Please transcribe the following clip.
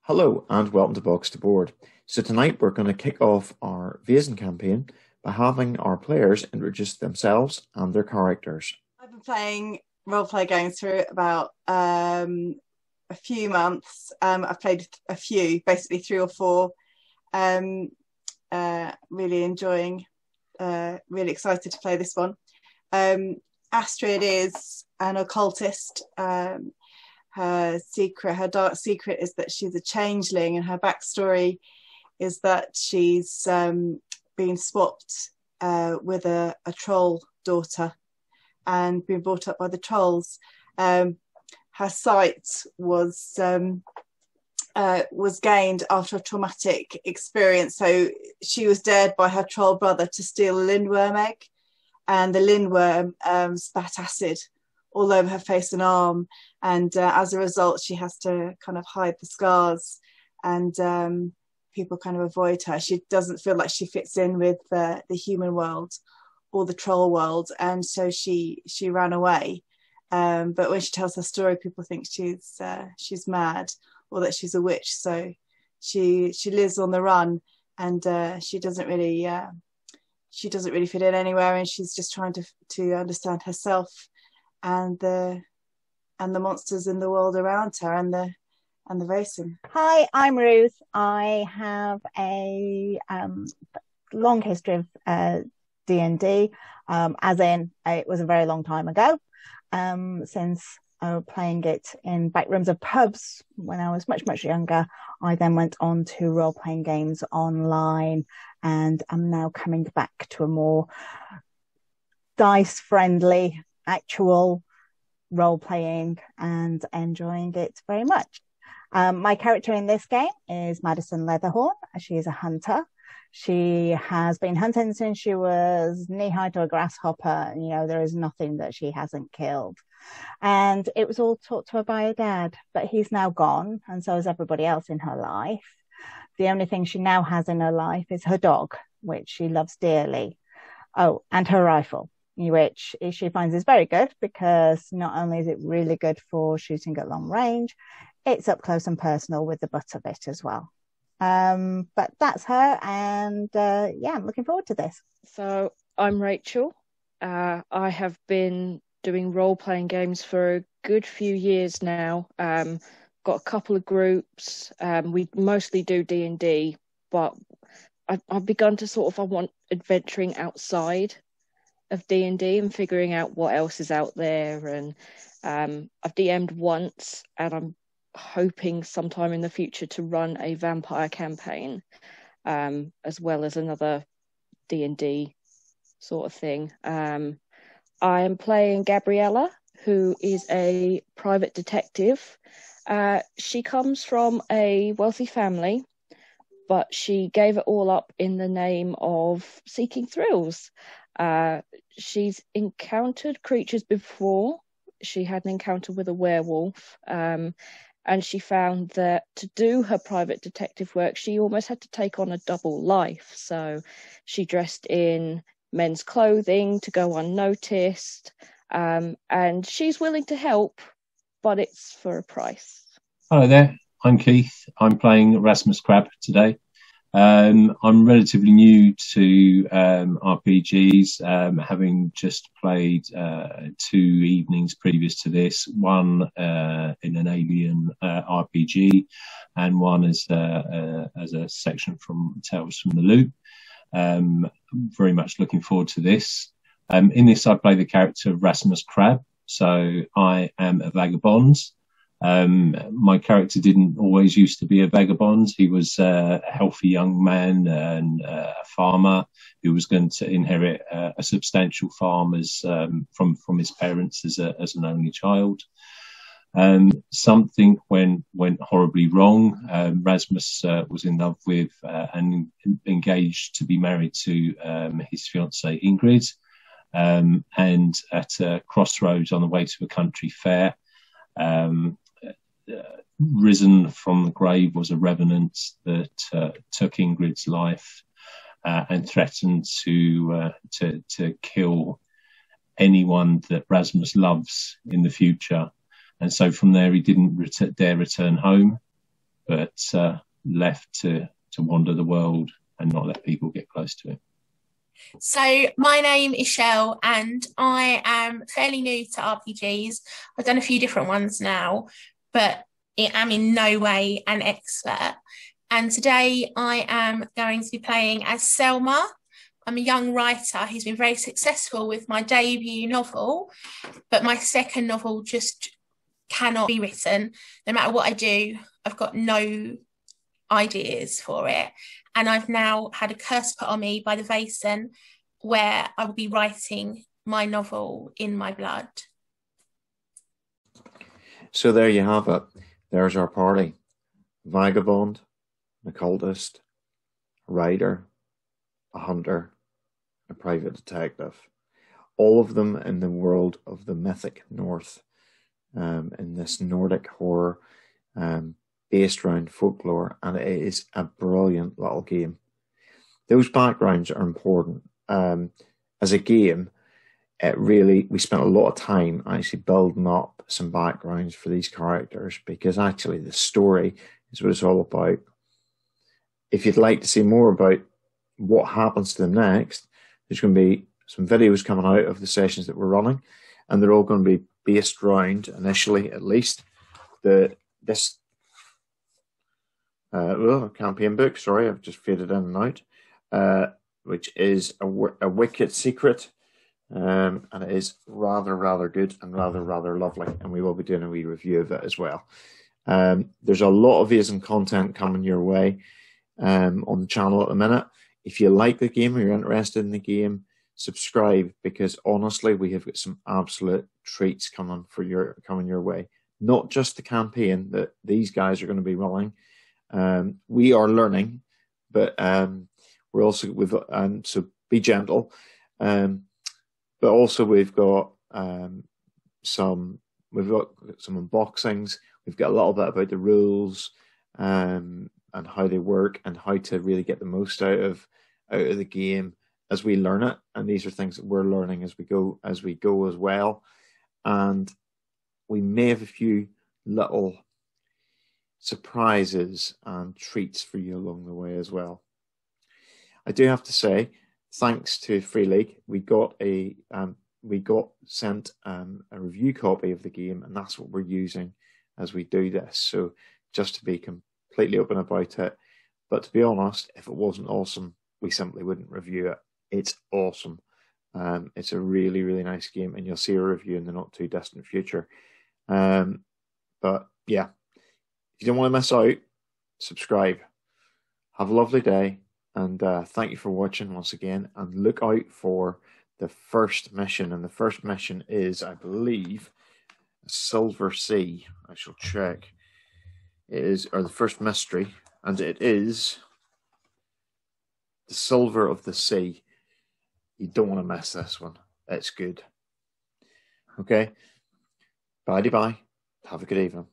Hello and welcome to Box to Board. So tonight we're going to kick off our Vaesen campaign by having our players introduce themselves and their characters. I've been playing roleplay games for about a few months. I've played a few, basically three or four. Really enjoying, really excited to play this one. Astrid is an occultist. Her dark secret is that she's a changeling, and her backstory is that she's been swapped with a troll daughter and been brought up by the trolls. Her sight was gained after a traumatic experience. So she was dared by her troll brother to steal a lindworm egg, and the lindworm spat acid all over her face and arm, and as a result she has to kind of hide the scars, and people kind of avoid her. She doesn't feel like she fits in with the human world or the troll world, and so she ran away. But when she tells her story, people think she's mad or that she's a witch. So she lives on the run, and she doesn't really fit in anywhere, and she's just trying to understand herself and the monsters in the world around her, and the Vaesen. Hi, I'm Ruth. I have a long history of D&D, as in it was a very long time ago, since I was playing it in back rooms of pubs when I was much, much younger. I then went on to role-playing games online, and I'm now coming back to a more dice-friendly actual role-playing and enjoying it very much. My character in this game is Madison Leatherhorn. She is a hunter. She has been hunting since she was knee-high to a grasshopper. You know, there is nothing that she hasn't killed. And it was all taught to her by her dad, but he's now gone, and so is everybody else in her life. The only thing she now has in her life is her dog, which she loves dearly. Oh, and her rifle, which she finds is very good, because not only is it really good for shooting at long range, it's up close and personal with the butt of it as well. But that's her, and I'm looking forward to this. So I'm Rachel. I have been doing role-playing games for a good few years now. Got a couple of groups. We mostly do D&D, but I've begun to I want adventuring outside of D&D and figuring out what else is out there. And I've DM'd once, and I'm hoping sometime in the future to run a vampire campaign, as well as another D&D sort of thing. I am playing Gabriella, who is a private detective. She comes from a wealthy family, but she gave it all up in the name of seeking thrills. She's encountered creatures before. She had an encounter with a werewolf, and she found that to do her private detective work, she almost had to take on a double life. So she dressed in men's clothing to go unnoticed, and she's willing to help, but it's for a price. Hello there, I'm Keith. I'm playing Rasmus Crab today. I'm relatively new to RPGs, having just played 2 evenings previous to this, one in an alien RPG, and one as a section from Tales from the Loop. Very much looking forward to this. In this, I play the character of Rasmus Crab, so I am a vagabond. My character didn't always used to be a vagabond. He was a healthy young man and a farmer who was going to inherit a substantial farm from his parents as an only child. Something went horribly wrong. Rasmus was in love with and engaged to be married to his fiancée Ingrid, and at a crossroads on the way to a country fair, risen from the grave was a revenant that took Ingrid's life and threatened to kill anyone that Rasmus loves in the future. And so from there, he didn't dare return home. but left to wander the world and not let people get close to it. So my name is Shell, and I am fairly new to RPGs. I've done a few different ones now, but I am in no way an expert. And today I am going to be playing as Selma. I'm a young writer who's been very successful with my debut novel, but my second novel just cannot be written. No matter what I do, I've got no ideas for it. And I've now had a curse put on me by the Vaesen, where I will be writing my novel in my blood. So there you have it. There's our party. Vagabond, an occultist, a writer, a hunter, a private detective. All of them in the world of the mythic North, in this Nordic horror, based around folklore, and it is a brilliant little game. Those backgrounds are important. As a game, we spent a lot of time actually building up some backgrounds for these characters, because actually the story is what it's all about. If you'd like to see more about what happens to them next, there's going to be some videos coming out of the sessions that we're running, and they're all going to be based around, initially at least, this campaign book. Sorry, I've just faded in and out, which is a wicked secret, and it is rather good and rather lovely, and we will be doing a wee review of it as well. There's a lot of Vaesen content coming your way on the channel at the minute. If you like the game or you're interested in the game, subscribe, because honestly, we have got some absolute treats coming your way. Not just the campaign that these guys are going to be running. We are learning, but we're also so be gentle. But also we've got some unboxings. We've got a little bit about the rules and how they work, and how to really get the most out of the game as we learn it. And these are things that we're learning as we go as well. And we may have a few little surprises and treats for you along the way as well. I do have to say, thanks to Free League, we got sent a review copy of the game, and that's what we're using as we do this. So just to be completely open about it, but to be honest, if it wasn't awesome, we simply wouldn't review it. It's awesome. It's a really nice game, and you'll see a review in the not too distant future. But yeah, if you don't want to miss out, subscribe. Have a lovely day, and thank you for watching once again, and look out for the first mission. And the first mission is, I believe, Silver Sea. I shall check. It is, or the first mystery, and it is the Silver of the Sea. You don't want to miss this one. It's good. Okay. Bye. Have a good evening.